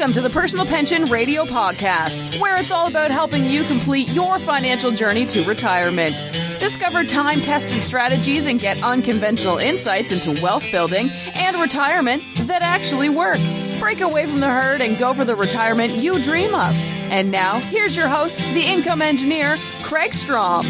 Welcome to the Personal Pension Radio Podcast, where it's all about helping you complete your financial journey to retirement. Discover time-tested strategies and get unconventional insights into wealth building and retirement that actually work. Break away from the herd and go for the retirement you dream of. And now, here's your host, the income engineer, Kraig Strom.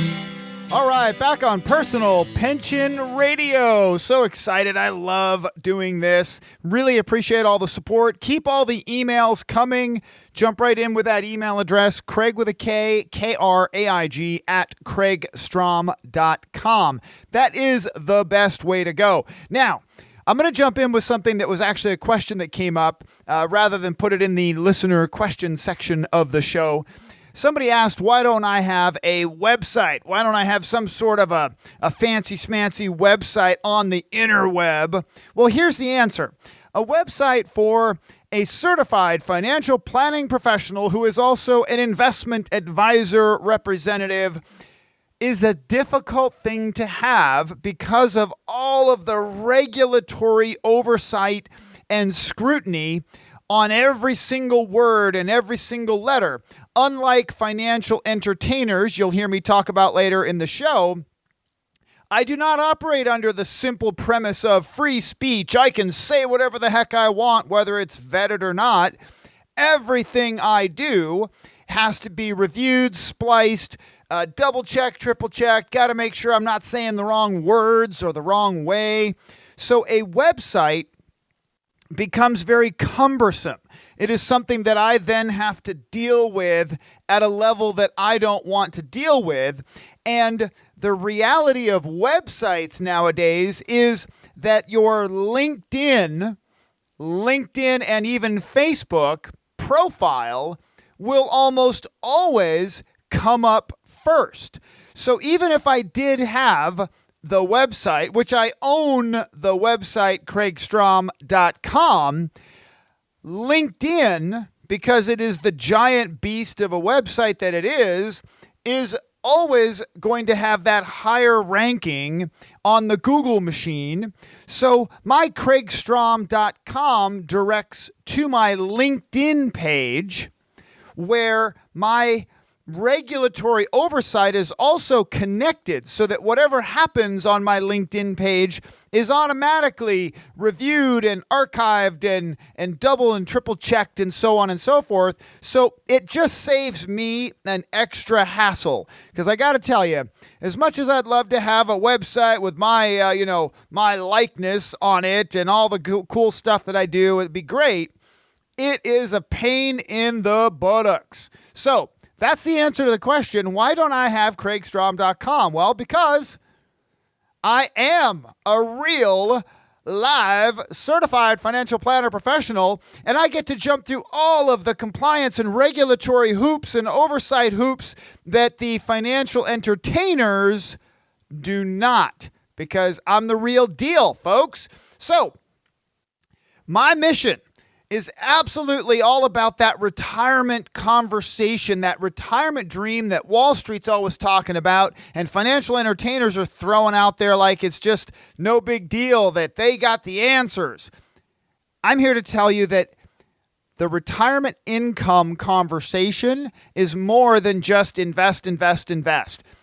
All right, back on Personal Pension Radio. So excited. I love doing this. Really appreciate all the support. Keep all the emails coming. Jump right in with that email address, Kraig with a K, K-R-A-I-G, at kraigstrom.com. That is the best way to go. Now, I'm going to jump in with something that was actually a question that came up rather than put it in the listener question section of the show. Somebody asked, why don't I have a website? Why don't I have some sort of a fancy-smancy website on the interweb? Well, here's the answer. A website for a certified financial planning professional who is also an investment advisor representative is a difficult thing to have because of all of the regulatory oversight and scrutiny on every single word and every single letter. Unlike financial entertainers, you'll hear me talk about later in the show, I do not operate under the simple premise of free speech. I can say whatever the heck I want, whether it's vetted or not. Everything I do has to be reviewed, spliced, double checked, triple checked. Got to make sure I'm not saying the wrong words or the wrong way. So a website becomes very cumbersome. It is something that I then have to deal with at a level that I don't want to deal with. And the reality of websites nowadays is that your LinkedIn and even Facebook profile will almost always come up first. So even if I did have the website, which I own the website, kraigstrom.com, LinkedIn, because it is the giant beast of a website that it is always going to have that higher ranking on the Google machine. So my kraigstrom.com directs to my LinkedIn page, where my regulatory oversight is also connected so that whatever happens on my LinkedIn page is automatically reviewed and archived and double and triple checked and so on and so forth. So it just saves me an extra hassle. Because I got to tell you, as much as I'd love to have a website with my, my likeness on it and all the cool stuff that I do, it'd be great. It is a pain in the buttocks. So that's the answer to the question, why don't I have kraigstrom.com? Well, because I am a real, live, certified financial planner professional, and I get to jump through all of the compliance and regulatory hoops and oversight hoops that the financial entertainers do not, because I'm the real deal, folks. So, my mission is absolutely all about that retirement conversation, that retirement dream that Wall Street's always talking about and financial entertainers are throwing out there like it's just no big deal, that they got the answers. I'm here to tell you that the retirement income conversation is more than just invest.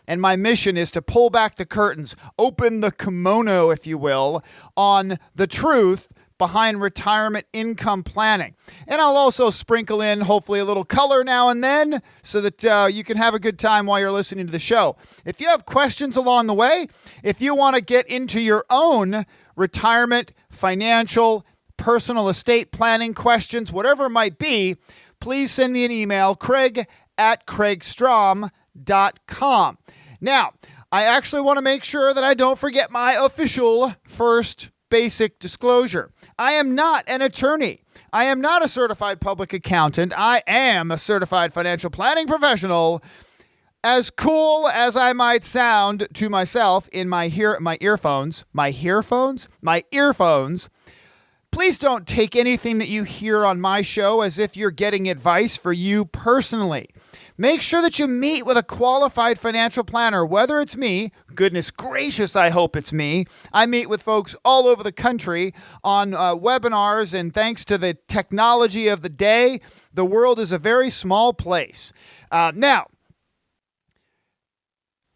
And my mission is to pull back the curtains, open the kimono, if you will, on the truth behind retirement income planning. And I'll also sprinkle in hopefully a little color now and then so that you can have a good time while you're listening to the show. If you have questions along the way, if you want to get into your own retirement, financial, personal estate planning questions, whatever it might be, please send me an email, Kraig@kraigstrom.com. Now, I actually want to make sure that I don't forget my official first basic disclosure. I am not an attorney. I am not a certified public accountant. I am a certified financial planning professional. As cool as I might sound to myself in my earphones, please don't take anything that you hear on my show as if you're getting advice for you personally. Make sure that you meet with a qualified financial planner, whether it's me. Goodness gracious, I hope it's me. I meet with folks all over the country on webinars, and thanks to the technology of the day, the world is a very small place. Now,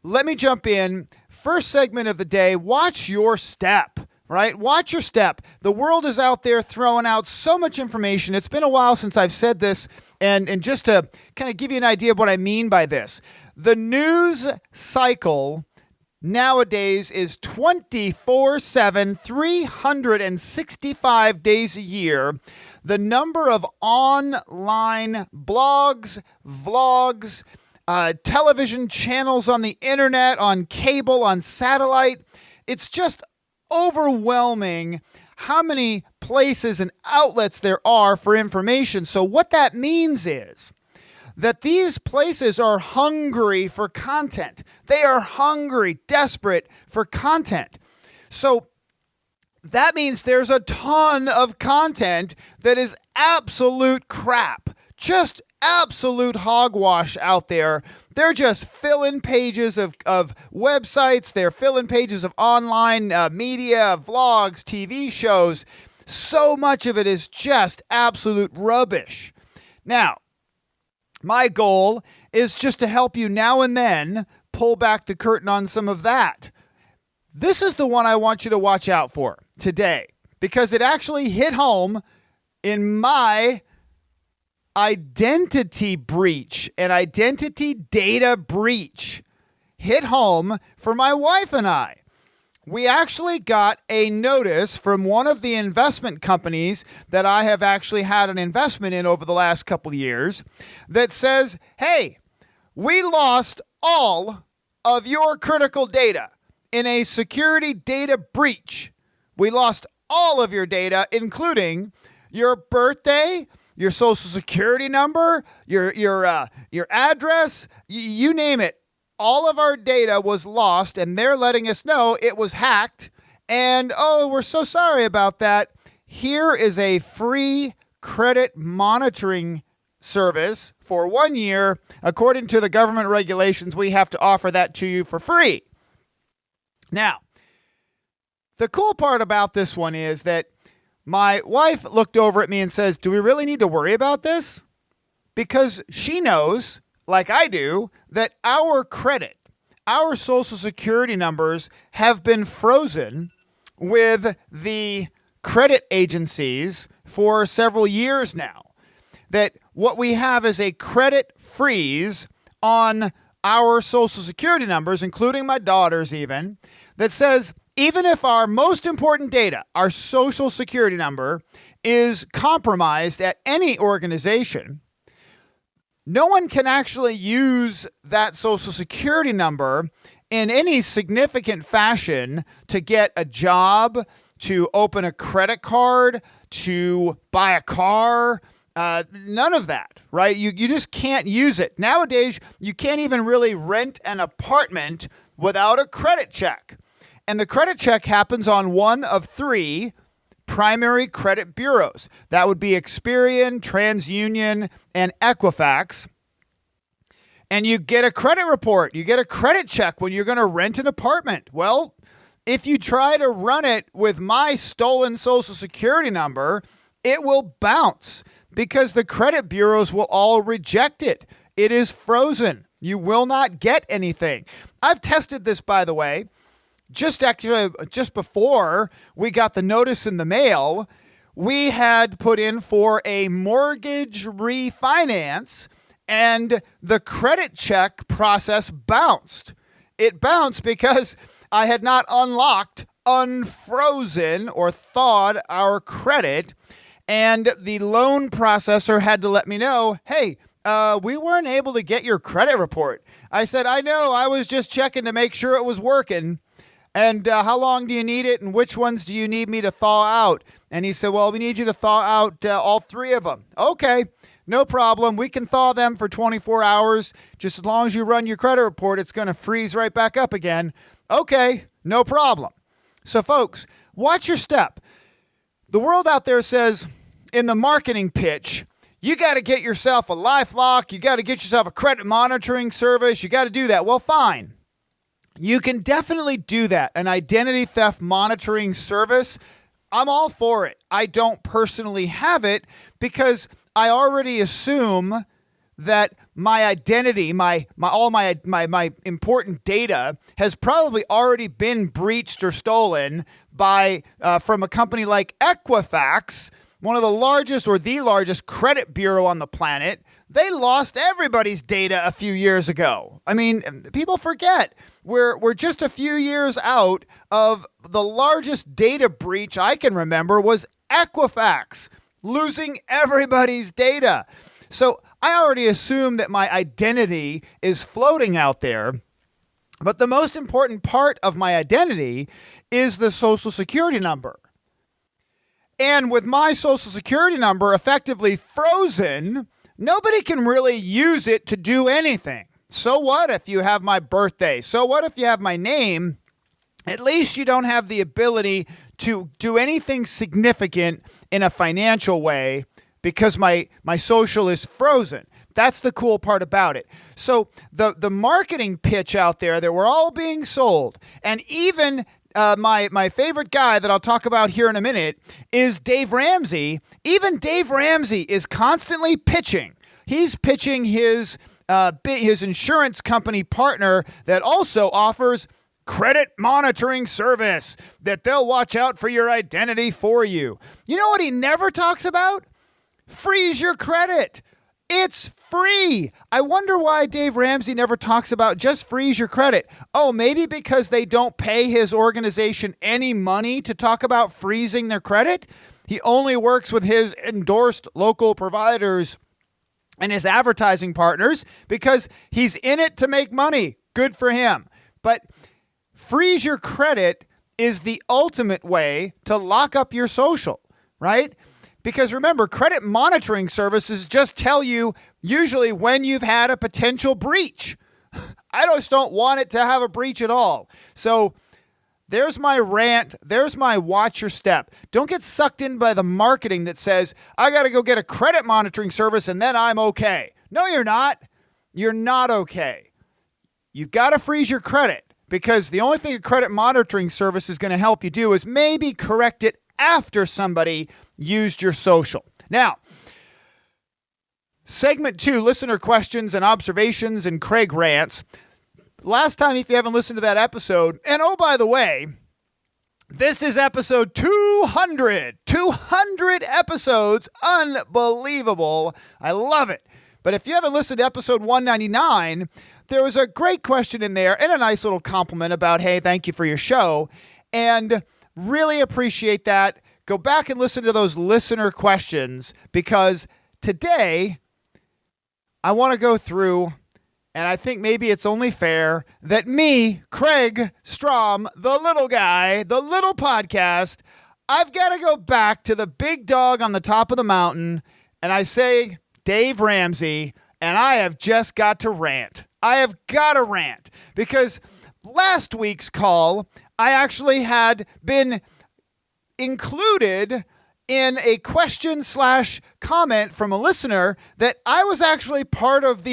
let me jump in. First segment of the day, watch your step. Right? Watch your step. The world is out there throwing out so much information. It's been a while since I've said this, and just to kind of give you an idea of what I mean by this, the news cycle nowadays is 24/7, 365 days a year. The number of online blogs, vlogs, television channels on the internet, on cable, on satellite, it's just overwhelming how many places and outlets there are for information. So what that means is that these places are hungry for content. They are hungry, desperate for content. So that means there's a ton of content that is absolute crap, just absolute hogwash out there. They're just filling pages of websites. They're filling pages of online media, vlogs, TV shows. So much of it is just absolute rubbish. Now, my goal is just to help you now and then pull back the curtain on some of that. This is the one I want you to watch out for today, because it actually hit home in my identity breach, an identity data breach hit home for my wife and I. We actually got a notice from one of the investment companies that I have actually had an investment in over the last couple of years that says, hey, we lost all of your critical data in a security data breach. We lost all of your data, including your birthday, your social security number, your address, you name it. All of our data was lost, and they're letting us know it was hacked. And, oh, we're so sorry about that. Here is a free credit monitoring service for 1 year. According to the government regulations, we have to offer that to you for free. Now, the cool part about this one is that my wife looked over at me and says, do we really need to worry about this? Because she knows, like I do, that our credit, our social security numbers have been frozen with the credit agencies for several years now. That what we have is a credit freeze on our social security numbers, including my daughter's even, that says, even if our most important data, our social security number, is compromised at any organization, no one can actually use that social security number in any significant fashion to get a job, to open a credit card, to buy a car, none of that, right? You just can't use it. Nowadays, you can't even really rent an apartment without a credit check. And the credit check happens on one of three primary credit bureaus. That would be Experian, TransUnion, and Equifax. And you get a credit report. You get a credit check when you're going to rent an apartment. Well, if you try to run it with my stolen social security number, it will bounce because the credit bureaus will all reject it. It is frozen. You will not get anything. I've tested this, by the way. Just before we got the notice in the mail, we had put in for a mortgage refinance, and the credit check process bounced. It bounced because I had not unfrozen or thawed our credit, and the loan processor had to let me know, hey, we weren't able to get your credit report. I said, I know, I was just checking to make sure it was working. And how long do you need it? And which ones do you need me to thaw out? And he said, well, we need you to thaw out all three of them. Okay, no problem. We can thaw them for 24 hours. Just as long as you run your credit report, it's going to freeze right back up again. Okay, no problem. So folks, watch your step. The world out there says in the marketing pitch, you got to get yourself a LifeLock. You got to get yourself a credit monitoring service. You got to do that. Well, fine. You can definitely do that. An identity theft monitoring service, I'm all for it. I don't personally have it because I already assume that my identity, all my important data has probably already been breached or stolen by from a company like Equifax, one of the largest or the largest credit bureau on the planet. They lost everybody's data a few years ago. I mean, people forget. We're just a few years out of the largest data breach I can remember was Equifax losing everybody's data. So I already assume that my identity is floating out there. But the most important part of my identity is the Social Security number. And with my Social Security number effectively frozen, nobody can really use it to do anything. So what if you have my birthday? So what if you have my name? At least you don't have the ability to do anything significant in a financial way because my social is frozen. That's the cool part about it. So the marketing pitch out there that we're all being sold, and even my favorite guy that I'll talk about here in a minute is Dave Ramsey. Even Dave Ramsey is constantly pitching. He's pitching his insurance company partner that also offers credit monitoring service that they'll watch out for your identity for you. You know what he never talks about? Freeze your credit. It's free. I wonder why Dave Ramsey never talks about just freeze your credit. Oh, maybe because they don't pay his organization any money to talk about freezing their credit? He only works with his endorsed local providers and his advertising partners because he's in it to make money. Good for him. But freeze your credit is the ultimate way to lock up your social, right? Because remember, credit monitoring services just tell you usually when you've had a potential breach. I just don't want it to have a breach at all. So there's my rant. There's my watch your step. Don't get sucked in by the marketing that says, I got to go get a credit monitoring service and then I'm okay. No, you're not. You're not okay. You've got to freeze your credit because the only thing a credit monitoring service is going to help you do is maybe correct it after somebody used your social. Now, segment 2, listener questions and observations and Kraig rants. Last time, if you haven't listened to that episode, and oh, by the way, this is episode 200. 200 episodes. Unbelievable. I love it. But if you haven't listened to episode 199, there was a great question in there and a nice little compliment about, hey, thank you for your show. And really appreciate that. Go back and listen to those listener questions because today I want to go through, and I think maybe it's only fair that me, Kraig Strom, the little guy, the little podcast, I've got to go back to the big dog on the top of the mountain, and I say, Dave Ramsey, and I have just got to rant. I have got to rant because last week's call, I actually had been included in a question/comment from a listener that I was actually part of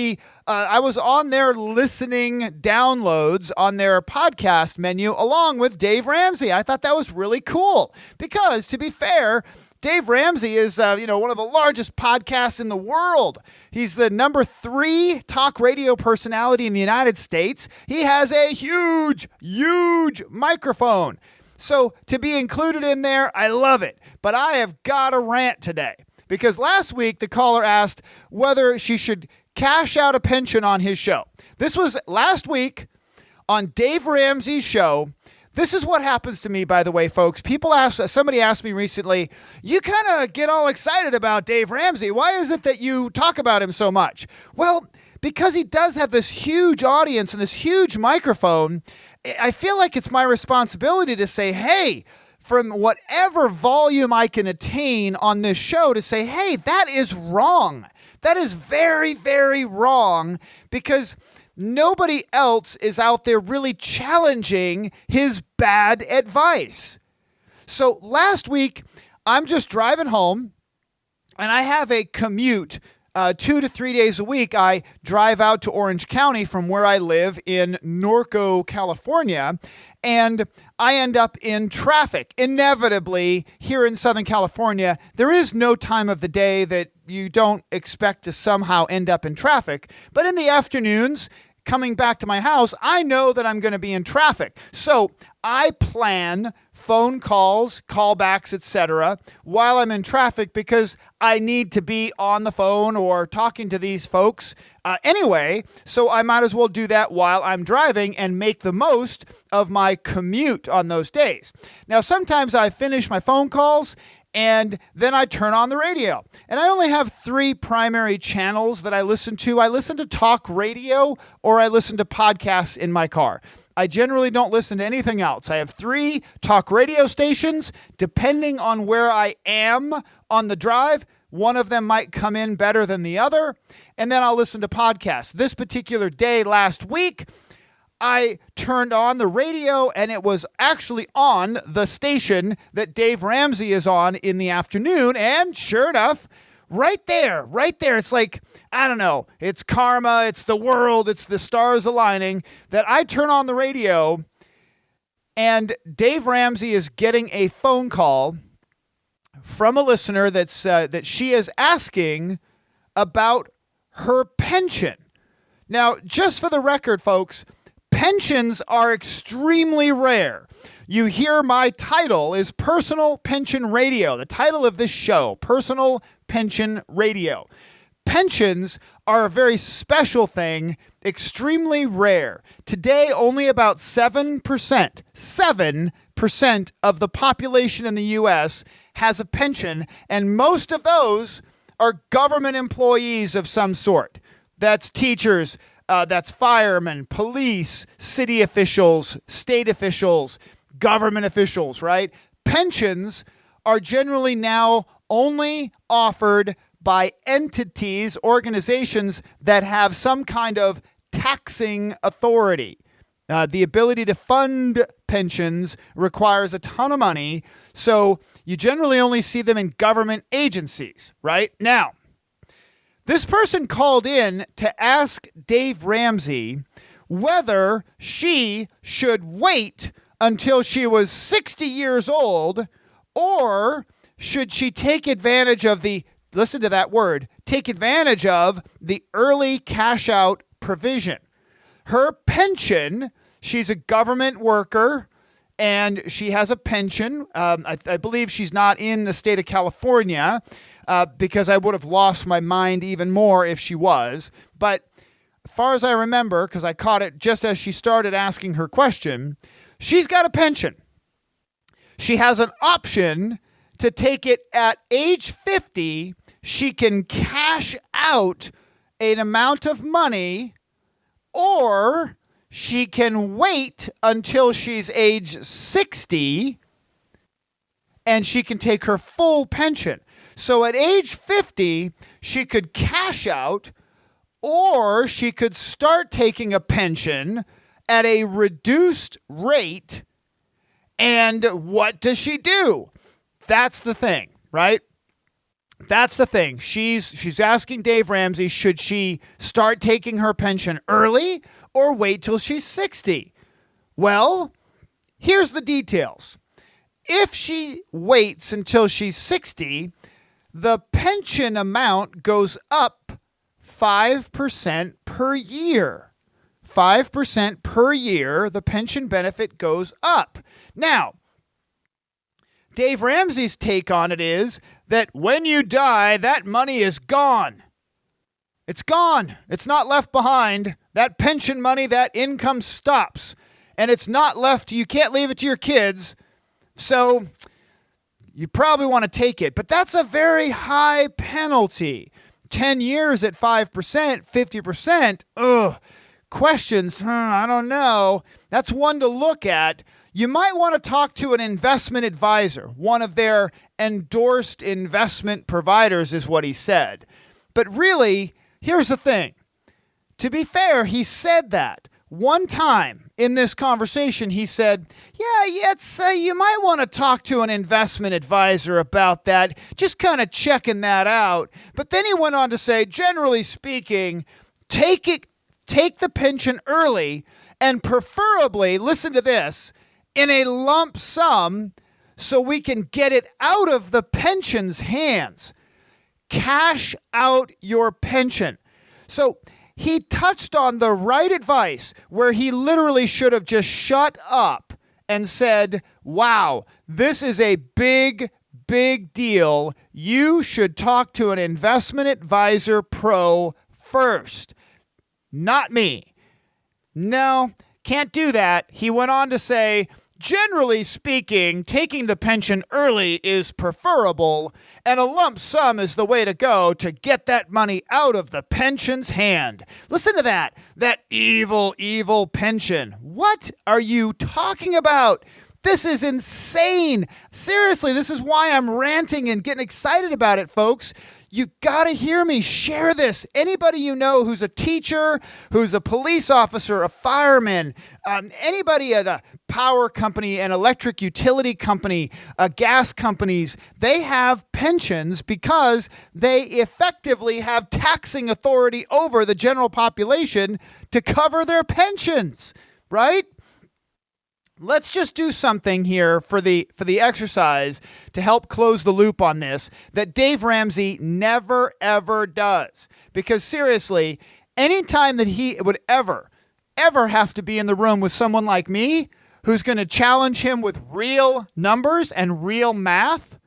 I was on their listening downloads on their podcast menu along with Dave Ramsey. I thought that was really cool because, to be fair, Dave Ramsey is one of the largest podcasts in the world. He's the number 3 talk radio personality in the United States. He has a huge, huge microphone. So to be included in there, I love it. But I have got a rant today because last week the caller asked whether she should cash out a pension on his show. This was last week on Dave Ramsey's show. This is what happens to me, by the way, folks. Somebody asked me recently, you kind of get all excited about Dave Ramsey. Why is it that you talk about him so much? Well, because he does have this huge audience and this huge microphone, I feel like it's my responsibility to say, hey, from whatever volume I can attain on this show to say, hey, that is wrong. That is very, very wrong because nobody else is out there really challenging his bad advice. So last week, I'm just driving home and I have a commute 2 to 3 days a week. I drive out to Orange County from where I live in Norco, California, and I end up in traffic. Inevitably, here in Southern California, there is no time of the day that you don't expect to somehow end up in traffic. But in the afternoons, coming back to my house, I know that I'm going to be in traffic. So I plan phone calls, callbacks, etc. while I'm in traffic because I need to be on the phone or talking to these folks anyway. So I might as well do that while I'm driving and make the most of my commute on those days. Now, sometimes I finish my phone calls and then I turn on the radio. And I only have 3 primary channels that I listen to. I listen to talk radio or I listen to podcasts in my car. I generally don't listen to anything else. I have 3 talk radio stations. Depending on where I am on the drive, one of them might come in better than the other. And then I'll listen to podcasts. This particular day last week, I turned on the radio and it was actually on the station that Dave Ramsey is on in the afternoon. And sure enough, right there. It's like, I don't know, it's karma, it's the world, it's the stars aligning that I turn on the radio and Dave Ramsey is getting a phone call from a listener that she is asking about her pension. Now, just for the record, folks, pensions are extremely rare. You hear my title is Personal Pension Radio. The title of this show, Personal Pension Radio. Pensions are a very special thing, extremely rare. Today, only about 7% of the population in the U.S. has a pension, and most of those are government employees of some sort. That's teachers, that's firemen, police, city officials, state officials, government officials, right? Pensions are generally now only offered by entities, organizations that have some kind of taxing authority. The ability to fund pensions requires a ton of money, so you generally only see them in government agencies, right? Now, this person called in to ask Dave Ramsey whether she should wait until she was 60 years old or should she take advantage of listen to that word, take advantage of the early cash out provision. Her pension, she's a government worker and she has a pension. I believe she's not in the state of California because I would have lost my mind even more if she was. But as far as I remember, because I caught it just as she started asking her question, she's got a pension. She has an option to take it at age 50. She can cash out an amount of money, or she can wait until she's age 60 and she can take her full pension. So at age 50, she could cash out, or she could start taking a pension at a reduced rate. And what does she do? That's the thing, right? That's the thing. She's asking Dave Ramsey, should she start taking her pension early or wait till she's 60? Well, here's the details. If she waits until she's 60, the pension amount goes up 5% per year. 5% per year, the pension benefit goes up. Now, Dave Ramsey's take on it is that when you die, that money is gone. It's gone. It's not left behind. That pension money, that income stops. And it's not left, you can't leave it to your kids. So you probably want to take it. But that's a very high penalty. 10 years at 5%, 50%. Ugh. Questions, I don't know. That's one to look at. You might want to talk to an investment advisor. One of their endorsed investment providers is what he said. But really, here's the thing. To be fair, he said that one time in this conversation, he said, you might want to talk to an investment advisor about that, just kind of checking that out. But then he went on to say, generally speaking, take the pension early and preferably, listen to this, in a lump sum so we can get it out of the pension's hands. Cash out your pension. So he touched on the right advice where he literally should have just shut up and said, wow, this is a big, big deal. You should talk to an investment advisor pro first. Not me. No, can't do that. He went on to say, generally speaking, taking the pension early is preferable, and a lump sum is the way to go to get that money out of the pension's hand. Listen to that. That evil, evil pension. What are you talking about? This is insane. Seriously, this is why I'm ranting and getting excited about it, folks. You got to hear me. Share this. Anybody you know who's a teacher, who's a police officer, a fireman, anybody at a power company, an electric utility company, gas companies, they have pensions because they effectively have taxing authority over the general population to cover their pensions, right? Let's just do something here for the exercise to help close the loop on this that Dave Ramsey never, ever does. Because seriously, anytime that he would ever have to be in the room with someone like me who's going to challenge him with real numbers and real math,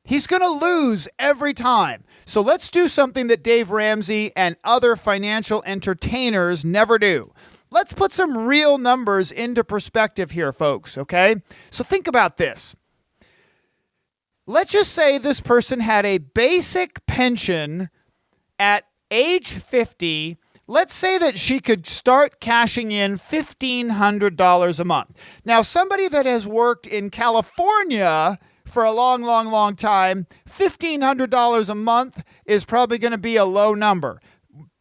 he's going to lose every time. So let's do something that Dave Ramsey and other financial entertainers never do. Let's put some real numbers into perspective here, folks, okay? So think about this. Let's just say this person had a basic pension at age 50. Let's say that she could start cashing in $1,500 a month. Now, somebody that has worked in California for a long, long, long time, $1,500 a month is probably going to be a low number.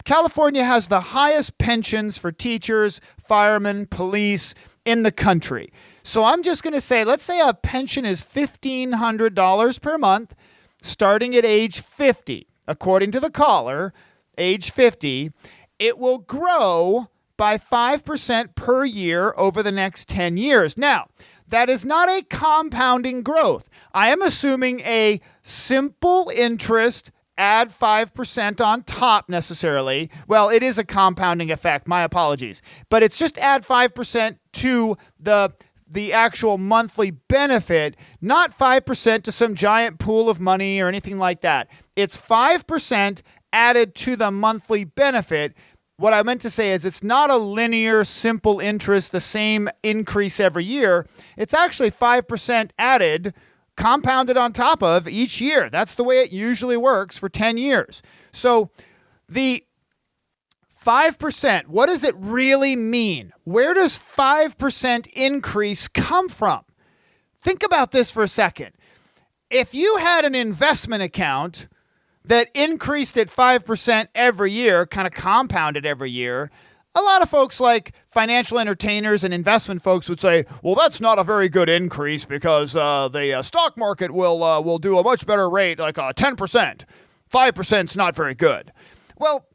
California has the highest pensions for teachers, firemen, police in the country. So I'm just going to say, let's say a pension is $1,500 per month, starting at age 50. According to the caller, age 50, it will grow by 5% per year over the next 10 years. Now, that is not a compounding growth. I am assuming a simple interest add 5% on top necessarily. Well, it is a compounding effect. My apologies. But it's just add 5% to the actual monthly benefit, not 5% to some giant pool of money or anything like that. It's 5% added to the monthly benefit. What I meant to say is it's not a linear, simple interest, the same increase every year. It's actually 5% added, compounded on top of each year. That's the way it usually works for 10 years. So the 5%, what does it really mean? Where does 5% increase come from? Think about this for a second. If you had an investment account that increased at 5% every year, kind of compounded every year, a lot of folks like financial entertainers and investment folks would say, well, that's not a very good increase because the stock market will do a much better rate, like 10%. 5% is not very good. Well,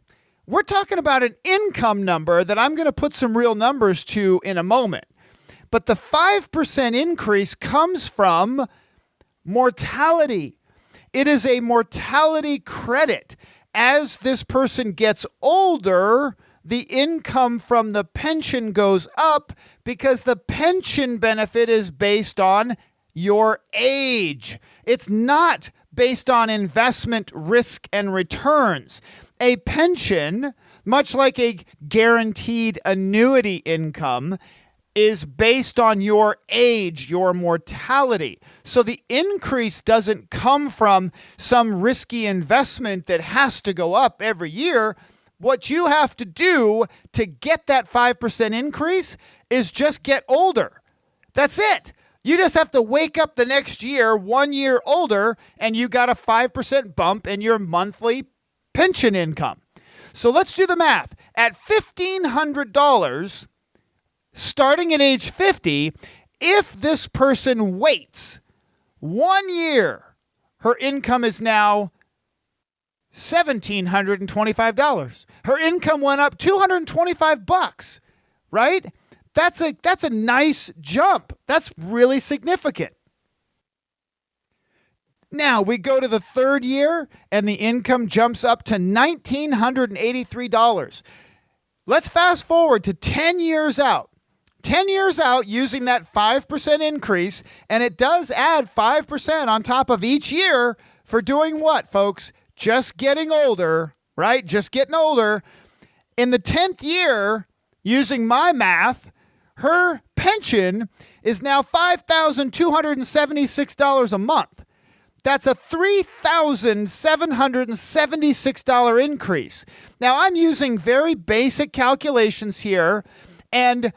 we're talking about an income number that I'm going to put some real numbers to in a moment. But the 5% increase comes from mortality. It is a mortality credit. As this person gets older, the income from the pension goes up because the pension benefit is based on your age. It's not based on investment risk and returns. A pension, much like a guaranteed annuity income, is based on your age, your mortality. So the increase doesn't come from some risky investment that has to go up every year. What you have to do to get that 5% increase is just get older. That's it. You just have to wake up the next year, 1 year older, and you got a 5% bump in your monthly pension income. So let's do the math. At $1,500, starting at age 50, if this person waits 1 year, her income is now $1,725. Her income went up $225, right? That's a nice jump. That's really significant. Now we go to the third year and the income jumps up to $1,983. Let's fast forward to 10 years out. 10 years out using that 5% increase, and it does add 5% on top of each year for doing what, folks? Just getting older, right? Just getting older. In the 10th year, using my math, her pension is now $5,276 a month. That's a $3,776 increase. Now, I'm using very basic calculations here, and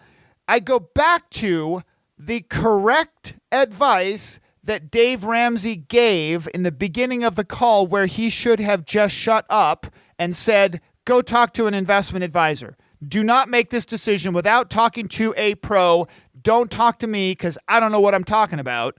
I go back to the correct advice that Dave Ramsey gave in the beginning of the call, where he should have just shut up and said, go talk to an investment advisor. Do not make this decision without talking to a pro. Don't talk to me because I don't know what I'm talking about.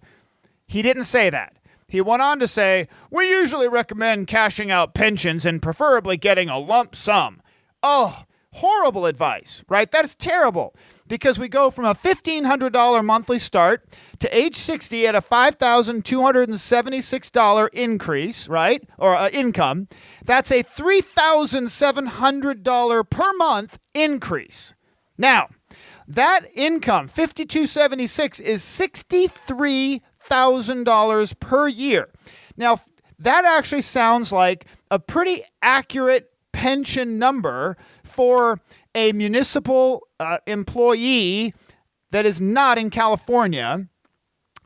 He didn't say that. He went on to say, we usually recommend cashing out pensions and preferably getting a lump sum. Oh, horrible advice, right? That's terrible, because we go from a $1,500 monthly start to age 60 at a $5,276 increase, right? Or income. That's a $3,700 per month increase. Now, that income, $5,276, is $63,000 per year. Now, that actually sounds like a pretty accurate pension number for a municipal employee that is not in California,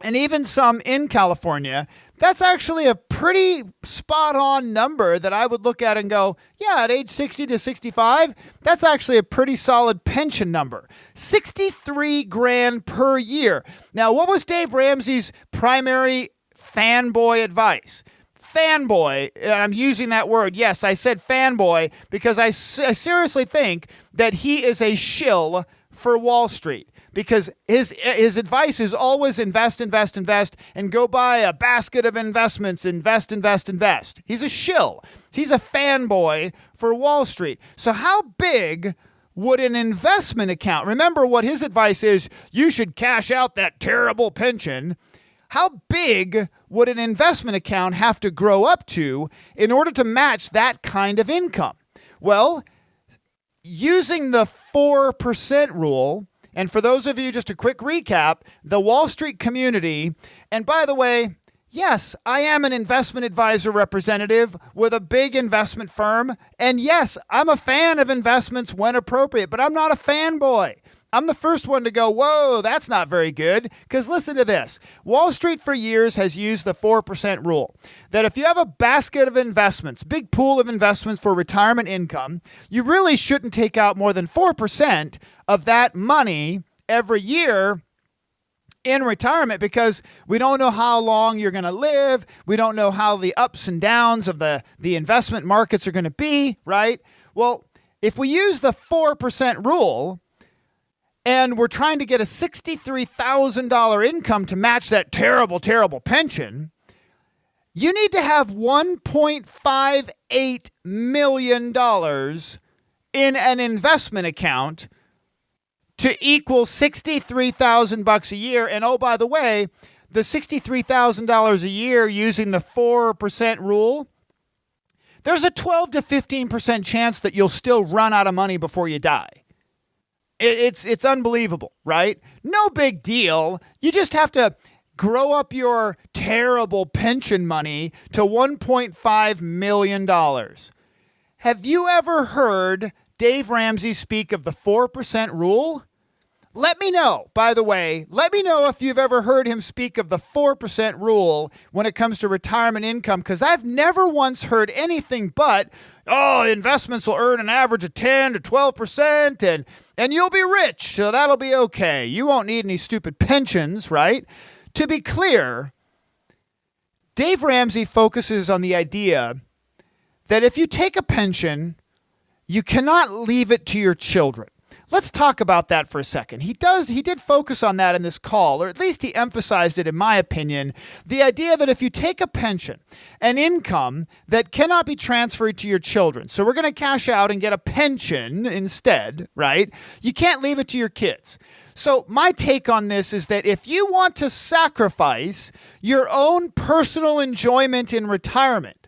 and even some in California. That's actually a pretty spot-on number that I would look at and go, yeah, at age 60 to 65, that's actually a pretty solid pension number. $63,000 per year. Now, what was Dave Ramsey's primary fanboy advice? Fanboy, and I'm using that word. Yes, I said fanboy because I seriously think that he is a shill for Wall Street, because his advice is always invest, invest, invest, and go buy a basket of investments, invest, invest, invest. He's a shill. He's a fanboy for Wall Street. So how big would an investment account, remember what his advice is, you should cash out that terrible pension. How big would an investment account have to grow up to in order to match that kind of income? Well, using the 4% rule, and for those of you, just a quick recap, the Wall Street community, and by the way, yes, I am an investment advisor representative with a big investment firm, and yes, I'm a fan of investments when appropriate, but I'm not a fanboy. I'm the first one to go, whoa, that's not very good, because listen to this. Wall Street for years has used the 4% rule, that if you have a basket of investments, big pool of investments for retirement income, you really shouldn't take out more than 4% of that money every year in retirement, because we don't know how long you're going to live. We don't know how the ups and downs of the investment markets are going to be, right? Well, if we use the 4% rule, and we're trying to get a $63,000 income to match that terrible, terrible pension, you need to have $1.58 million in an investment account to equal $63,000 a year. And oh, by the way, the $63,000 a year using the 4% rule, there's a 12 to 15% chance that you'll still run out of money before you die. It's unbelievable, right? No big deal. You just have to grow up your terrible pension money to $1.5 million. Have you ever heard Dave Ramsey speak of the 4% rule? Let me know, by the way. Let me know if you've ever heard him speak of the 4% rule when it comes to retirement income, because I've never once heard anything but, oh, investments will earn an average of 10 to 12%, and you'll be rich, so that'll be okay. You won't need any stupid pensions, right? To be clear, Dave Ramsey focuses on the idea that if you take a pension, you cannot leave it to your children. let's talk about that for a second. He did focus on that in this call, or at least he emphasized it, in my opinion, the idea that if you take a pension, an income that cannot be transferred to your children, so we're going to cash out and get a pension instead, right? You can't leave it to your kids. So my take on this is that if you want to sacrifice your own personal enjoyment in retirement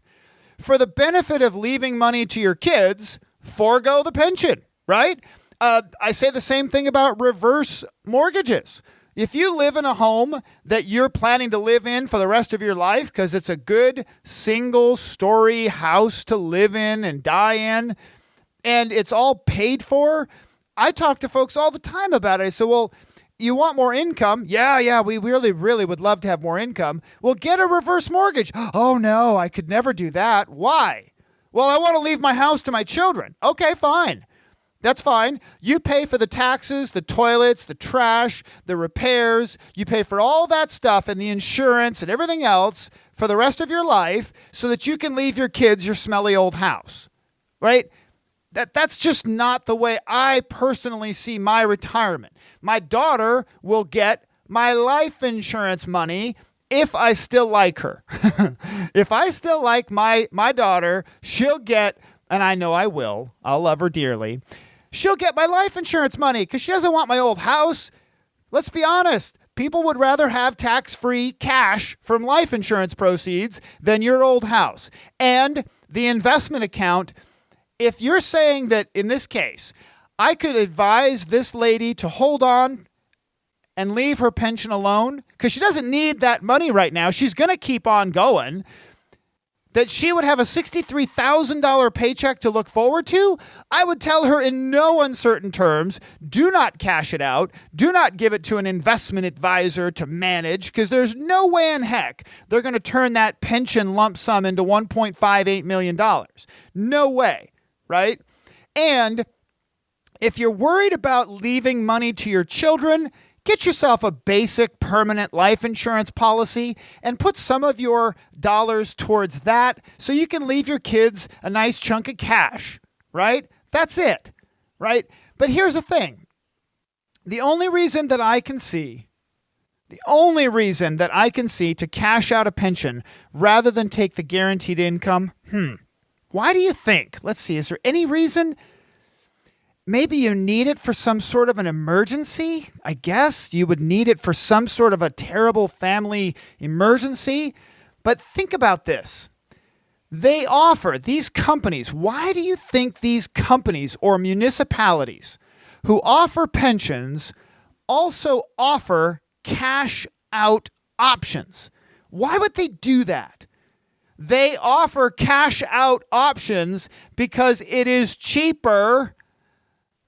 for the benefit of leaving money to your kids, forego the pension, right? I say the same thing about reverse mortgages. If you live in a home that you're planning to live in for the rest of your life because it's a good single-story house to live in and die in, and it's all paid for, I talk to folks all the time about it. I say, well, you want more income? Yeah, we really, really would love to have more income. Well, get a reverse mortgage. Oh, no, I could never do that. Why? Well, I want to leave my house to my children. Okay, fine. That's fine. You pay for the taxes, the toilets, the trash, the repairs. You pay for all that stuff and the insurance and everything else for the rest of your life so that you can leave your kids your smelly old house, right? That's just not the way I personally see my retirement. My daughter will get my life insurance money if I still like her. If I still like my daughter, she'll get, and I know I will, I'll love her dearly, she'll get my life insurance money because she doesn't want my old house. Let's be honest. People would rather have tax-free cash from life insurance proceeds than your old house. And the investment account, if you're saying that in this case, I could advise this lady to hold on and leave her pension alone because she doesn't need that money right now. She's going to keep on going. That she would have a $63,000 paycheck to look forward to, I would tell her in no uncertain terms, do not cash it out. Do not give it to an investment advisor to manage because there's no way in heck they're going to turn that pension lump sum into $1.58 million. No way, right? And if you're worried about leaving money to your children, get yourself a basic permanent life insurance policy and put some of your dollars towards that so you can leave your kids a nice chunk of cash, right? That's it, right? But here's the thing. The only reason that I can see to cash out a pension rather than take the guaranteed income, why do you think? Let's see, is there any reason? Maybe you need it for some sort of an emergency, I guess. You would need it for some sort of a terrible family emergency. But think about this. They offer, these companies, why do you think these companies or municipalities who offer pensions also offer cash out options? Why would they do that? They offer cash out options because it is cheaper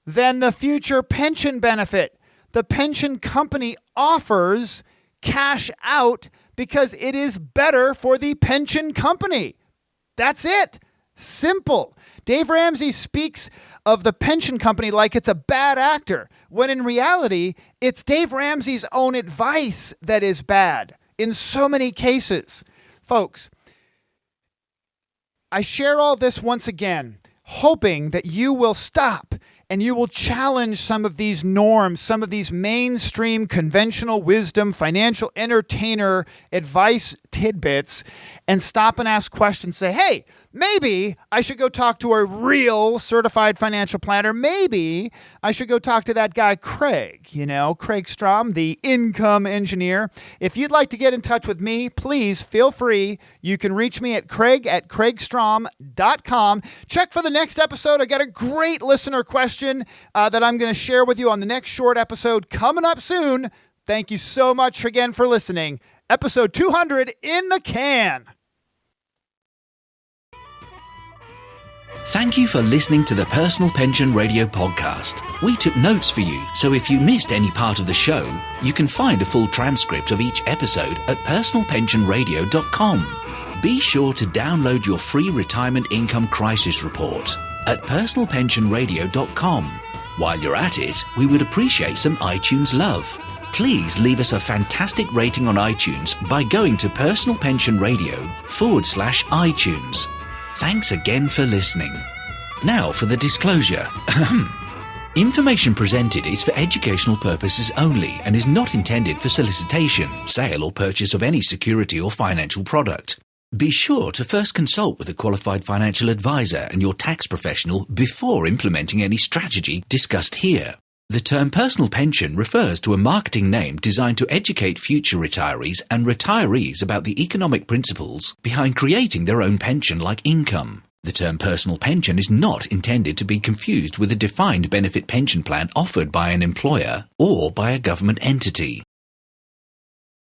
than the future pension benefit. The pension company offers cash out because it is better for the pension company. That's it. Simple. Dave Ramsey speaks of the pension company like it's a bad actor, when in reality, it's Dave Ramsey's own advice that is bad in so many cases. Folks, I share all this once again, hoping that you will stop and you will challenge some of these norms, some of these mainstream conventional wisdom, financial entertainer advice tidbits, and stop and ask questions. Say, hey, maybe I should go talk to a real certified financial planner. Maybe I should go talk to that guy, Kraig, Kraig Strom, the income engineer. If you'd like to get in touch with me, please feel free. You can reach me at Kraig@kraigstrom.com. Check for the next episode. I got a great listener question that I'm going to share with you on the next short episode coming up soon. Thank you so much again for listening. Episode 200 in the can. Thank you for listening to the Personal Pension Radio podcast. We took notes for you, so if you missed any part of the show, you can find a full transcript of each episode at personalpensionradio.com. Be sure to download your free retirement income crisis report at personalpensionradio.com. While you're at it, we would appreciate some iTunes love. Please leave us a fantastic rating on iTunes by going to personalpensionradio.com/iTunes. Thanks again for listening. Now for the disclosure. Information presented is for educational purposes only and is not intended for solicitation, sale or purchase of any security or financial product. Be sure to first consult with a qualified financial advisor and your tax professional before implementing any strategy discussed here. The term personal pension refers to a marketing name designed to educate future retirees and retirees about the economic principles behind creating their own pension-like income. The term personal pension is not intended to be confused with a defined benefit pension plan offered by an employer or by a government entity.